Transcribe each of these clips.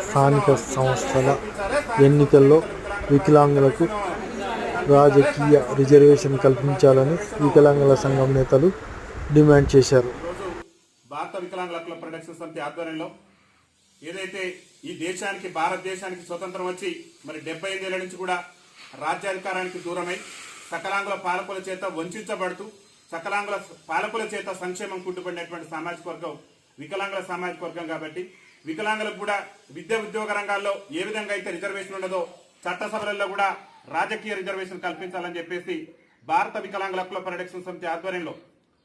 స్థానిక సంస్థల ఎన్నికల్లో వికలాంగులకు రాజకీయ రిజర్వేషన్ కల్పించాలని వికలాంగుల సంఘం నేతలు డిమాండ్ చేశారు. భారత వికలాంగుల హక్కుల పరిరక్షణ సమితి ఆధ్వర్యంలో ఏదైతే ఈ దేశానికి భారతదేశానికి స్వతంత్రం వచ్చి మరి 75 ఏళ్ల నుంచి కూడా రాజ్యాధికారానికి దూరమై సకలాంగుల పాలకుల చేత వంచబడుతూ సకలాంగుల పాలకుల చేత సంక్షేమం కుంటుపడినటువంటి సామాజిక వర్గం వికలాంగుల సామాజిక వర్గం. కాబట్టి వికలాంగులకు కూడా విద్యా ఉద్యోగ రంగాల్లో ఏ విధంగా అయితే రిజర్వేషన్ ఉండదో చట్టసభలలో కూడా రాజకీయ రిజర్వేషన్ కల్పించాలని చెప్పేసి భారత వికలాంగుల హక్కుల పరిరక్షణ సమితి ఆధ్వర్యంలో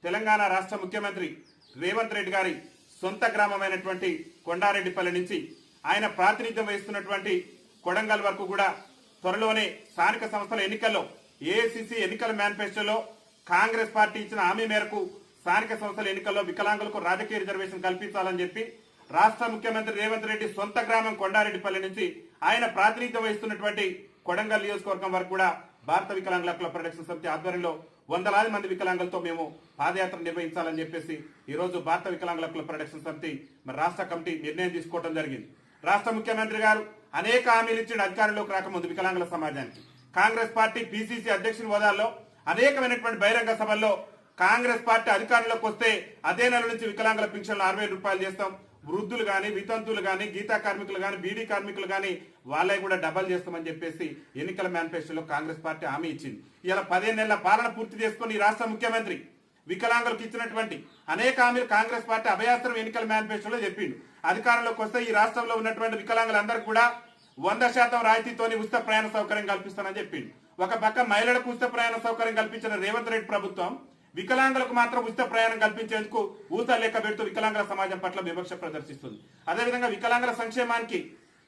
తెలంగాణ రాష్ట్ర ముఖ్యమంత్రి రేవంత్ రెడ్డి గారి సొంత గ్రామమైనటువంటి కొండారెడ్డిపల్లి నుంచి ఆయన ప్రాతినిధ్యం వహిస్తున్నటువంటి కొడంగల్ వరకు కూడా త్వరలోనే స్థానిక సంస్థల ఎన్నికల్లో ఏఐసిసి ఎన్నికల మేనిఫెస్టోలో కాంగ్రెస్ పార్టీ ఇచ్చిన హామీ మేరకు స్థానిక సంస్థల ఎన్నికల్లో వికలాంగులకు రాజకీయ రిజర్వేషన్ కల్పించాలని చెప్పి రాష్ట్ర ముఖ్యమంత్రి రేవంత్ రెడ్డి సొంత గ్రామం కొండారెడ్డిపల్లి నుంచి ఆయన ప్రాతినిధ్యం వహిస్తున్నటువంటి కొడంగల్ నియోజకవర్గం వరకు కూడా భారత వికలాంగుల హక్కుల పరిరక్షణ సమితి ఆధ్వర్యంలో వందలాది మంది వికలాంగులతో మేము పాదయాత్ర నిర్వహించాలని చెప్పేసి ఈ రోజు భారత వికలాంగుల హక్కుల పరిరక్షణ సమితి మరి రాష్ట్ర కమిటీ నిర్ణయం తీసుకోవడం జరిగింది. రాష్ట్ర ముఖ్యమంత్రి గారు అనేక హామీలు ఇచ్చిన అధికారంలోకి రాకముందు వికలాంగుల సమాజానికి కాంగ్రెస్ పార్టీ పిసిసి అధ్యక్షుని హోదాలో అనేకమైనటువంటి బహిరంగ సభల్లో కాంగ్రెస్ పార్టీ అధికారంలోకి వస్తే అదే నెల నుంచి వికలాంగుల పింఛన్లు 60,000 రూపాయలు చేస్తాం, వృద్ధులు గాని వితంతువులు గాని గీతా కార్మికులు గాని బీడీ కార్మికులు గాని వాళ్ళకి కూడా డబల్ చేస్తామని చెప్పేసి ఎన్నికల మేనిఫెస్టోలో కాంగ్రెస్ పార్టీ హామీ ఇచ్చింది. ఇలా 15 నెలల పాలన పూర్తి చేసుకుని ఈ రాష్ట్ర ముఖ్యమంత్రి వికలాంగులకు ఇచ్చినటువంటి అనేక హామీలు కాంగ్రెస్ పార్టీ అభయాస్త్రం ఎన్నికల మేనిఫెస్టోలో చెప్పిండు. అధికారంలోకి వస్తే ఈ రాష్ట్రంలో ఉన్నటువంటి వికలాంగులందరికీ కూడా 100% రాయితీతోని ఉచిత ప్రయాణ సౌకర్యం కల్పిస్తానని చెప్పిండు. ఒక పక్క మహిళలకు ఉచిత ప్రయాణ సౌకర్యం కల్పించిన రేవంత్ రెడ్డి ప్రభుత్వం వికలాంగులకు మాత్రం ఉచిత ప్రయాణం కల్పించేందుకు ఊస లెక్క పెడుతూ వికలాంగుల సమాజం పట్ల వివక్ష ప్రదర్శిస్తుంది. అదేవిధంగా వికలాంగుల సంక్షేమానికి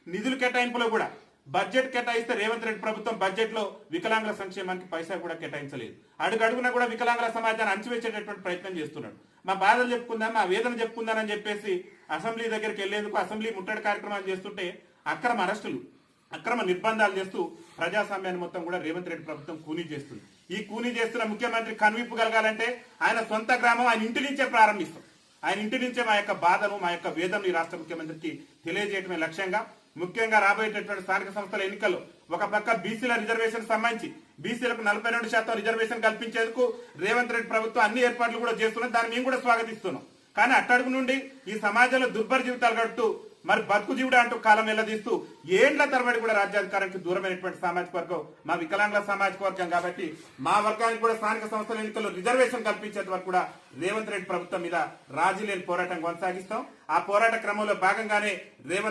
నిధులు కేటాయింపులో కూడా బడ్జెట్ కేటాయిస్తే రేవంత్ రెడ్డి ప్రభుత్వం బడ్జెట్ లో వికలాంగుల సంక్షేమానికి పైసా కూడా కేటాయించలేదు. అడుగడుగునా కూడా వికలాంగుల సమాజాన్ని అణచివేసేటటువంటి ప్రయత్నం చేస్తున్నాడు. మా బాధలు చెప్పుకుందాం, మా వేదన చెప్పుకుందానని చెప్పేసి అసెంబ్లీ దగ్గరికి వెళ్లేందుకు అసెంబ్లీ ముట్టడి కార్యక్రమాలు చేస్తుంటే అక్రమ అరెస్టులు అక్రమ నిర్బంధాలు చేస్తూ ప్రజాస్వామ్యాన్ని మొత్తం కూడా రేవంత్ రెడ్డి ప్రభుత్వం కూనీ చేస్తుంది. ఈ కూనీ చేస్తున్న ముఖ్యమంత్రి కనువిప్పు కలగాలంటే ఆయన సొంత గ్రామం ఆయన ఇంటి నుంచే ప్రారంభిస్తాం. ఆయన ఇంటి నుంచే మా యొక్క బాధను మా యొక్క వేదనను ఈ రాష్ట్ర ముఖ్యమంత్రికి తెలియజేయడమే లక్ష్యంగా ముఖ్యంగా రాబోయేటటువంటి స్థానిక సంస్థల ఎన్నికల్లో ఒక పక్క బీసీల రిజర్వేషన్ సంబంధించి బీసీలకు 42% రిజర్వేషన్ కల్పించేందుకు రేవంత్ రెడ్డి ప్రభుత్వం అన్ని ఏర్పాట్లు కూడా చేస్తున్నది. దాన్ని మేము కూడా స్వాగతిస్తున్నాం. కానీ అట్టడుగు నుండి ఈ సమాజంలో దుర్భర జీవితాలు గడుపుతూ మరి బతుకు జీవుడు అంటూ కాలం వెళ్లదీస్తూ ఏండ్ల తరబడి కూడా రాజ్యాధికారానికి దూరమైనటువంటి సామాజిక వర్గం మా వికలాంగుల సామాజిక వర్గం. కాబట్టి మా వర్గానికి కూడా స్థానిక సంస్థల ఎన్నికల్లో రిజర్వేషన్ కల్పించేంత వరకు కూడా రేవంత్ రెడ్డి ప్రభుత్వం మీద రాజీ లేని పోరాటం కొనసాగిస్తాం. ఆ పోరాట క్రమంలో భాగంగానే రేవంత్